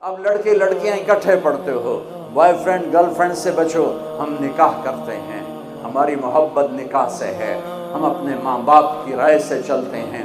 اب لڑکے لڑکیاں اکٹھے پڑھتے ہو، بوائے فرینڈ گرل فرینڈ سے بچو، ہم نکاح کرتے ہیں، ہماری محبت نکاح سے ہے، ہم اپنے ماں باپ کی رائے سے چلتے ہیں،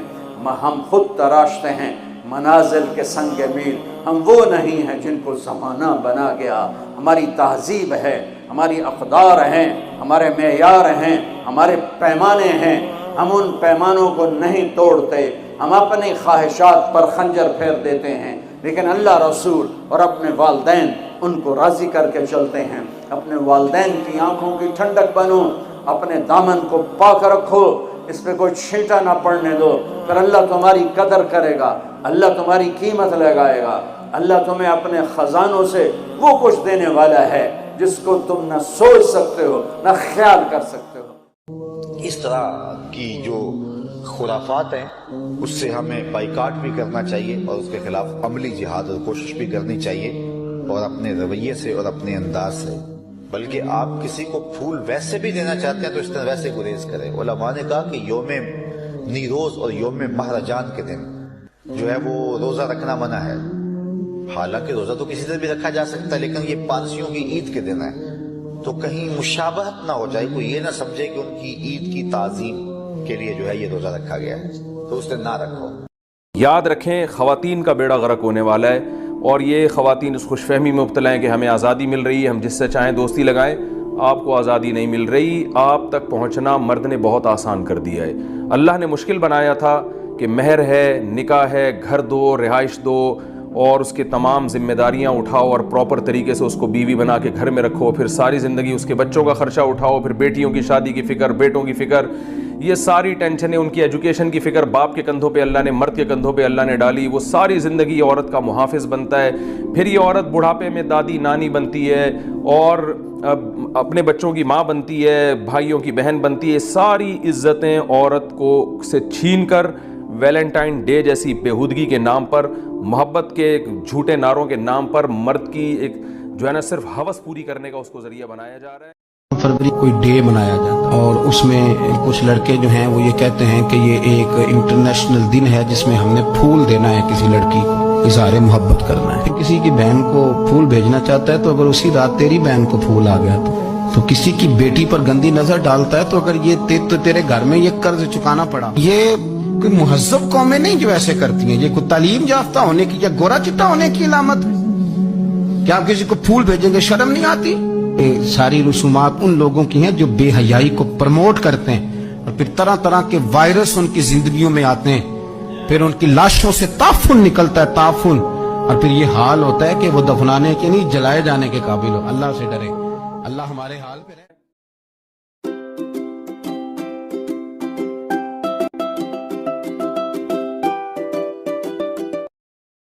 ہم خود تراشتے ہیں منازل کے سنگ میل، ہم وہ نہیں ہیں جن کو زمانہ بنا گیا، ہماری تہذیب ہے، ہماری اقدار ہیں، ہمارے معیار ہیں، ہمارے پیمانے ہیں، ہم ان پیمانوں کو نہیں توڑتے، ہم اپنی خواہشات پر خنجر پھیر دیتے ہیں، لیکن اللہ رسول اور اپنے والدین ان کو راضی کر کے چلتے ہیں۔ اپنے والدین کی آنکھوں کی ٹھنڈک بنو، اپنے دامن کو پاک رکھو، اس پہ کوئی چھینٹا نہ پڑنے دو، پھر اللہ تمہاری قدر کرے گا، اللہ تمہاری قیمت لگائے گا، اللہ تمہیں اپنے خزانوں سے وہ کچھ دینے والا ہے جس کو تم نہ سوچ سکتے ہو نہ خیال کر سکتے ہو۔ اس طرح کی جو خرافات ہیں اس سے ہمیں بائیکاٹ بھی کرنا چاہیے اور اس کے خلاف عملی جہاد اور کوشش بھی کرنی چاہیے، اور اپنے رویے سے اور اپنے انداز سے۔ بلکہ آپ کسی کو پھول ویسے بھی دینا چاہتے ہیں تو اس طرح ویسے گریز کریں۔ علماء نے کہا کہ یوم نیروز اور یوم مہرجان کے دن جو ہے وہ روزہ رکھنا منع ہے، حالانکہ روزہ تو کسی دن بھی رکھا جا سکتا ہے، لیکن یہ پارسیوں کی عید کے دن ہے، تو کہیں مشابہت نہ ہو جائے، کوئی یہ نہ سمجھے کہ ان کی عید کی تعظیم کے لیے جو ہے یہ روزہ رکھا گیا ہے، تو اس دن نہ رکھو۔ یاد رکھیں خواتین کا بیڑا غرق ہونے والا ہے، اور یہ خواتین اس خوش فہمی میں مبتلا ہیں کہ ہمیں آزادی مل رہی ہے، ہم جس سے چاہیں دوستی لگائیں۔ آپ کو آزادی نہیں مل رہی، آپ تک پہنچنا مرد نے بہت آسان کر دیا ہے۔ اللہ نے مشکل بنایا تھا کہ مہر ہے، نکاح ہے، گھر دو، رہائش دو، اور اس کے تمام ذمہ داریاں اٹھاؤ اور پراپر طریقے سے اس کو بیوی بنا کے گھر میں رکھو، پھر ساری زندگی اس کے بچوں کا خرچہ اٹھاؤ، پھر بیٹیوں کی شادی کی فکر، بیٹوں کی فکر، یہ ساری ٹینشنیں، ان کی ایجوکیشن کی فکر باپ کے کندھوں پہ اللہ نے، مرد کے کندھوں پہ اللہ نے ڈالی، وہ ساری زندگی عورت کا محافظ بنتا ہے، پھر یہ عورت بڑھاپے میں دادی نانی بنتی ہے اور اپنے بچوں کی ماں بنتی ہے، بھائیوں کی بہن بنتی ہے، ساری عزتیں عورت کو سے چھین کر ویلنٹائن ڈے جیسی بےہودگی کے نام پر، محبت کے جھوٹے نعروں کے نام پر مرد کی ایک جو ہے نا صرف ہوس پوری کرنے کا اس کو ذریعہ بنایا جا رہا ہے۔ فروری کوئی ڈے منایا جاتا ہے اور اس میں کچھ لڑکے جو ہیں وہ یہ کہتے ہیں کہ یہ ایک انٹرنیشنل دن ہے جس میں ہم نے پھول دینا ہے، کسی لڑکی کو اظہار محبت کرنا ہے۔ کسی کی بہن کو پھول بھیجنا چاہتا ہے تو اگر اسی رات تیری بہن کو پھول آ گیا تو کسی کی بیٹی پر گندی نظر ڈالتا ہے تو اگر یہ تو تیرے گھر میں یہ قرض چکانا پڑا۔ یہ کوئی مہذب قومیں نہیں جو ایسے کرتی ہیں، یہ کوئی تعلیم یافتہ ہونے کی یا گورا چٹا ہونے کی علامت ہے؟ کیا آپ کسی کو پھول بھیجیں گے؟ شرم نہیں آتی؟ ساری رسومات ان لوگوں کی ہیں جو بے حیائی کو پروموٹ کرتے ہیں، اور پھر طرح طرح کے وائرس ان کی زندگیوں میں آتے ہیں، پھر ان کی لاشوں سے تعفن نکلتا ہے، تعفن، اور پھر یہ حال ہوتا ہے کہ وہ دفنانے کے نہیں جلائے جانے کے قابل ہو۔ اللہ سے ڈرے، اللہ ہمارے حال پہ رہے۔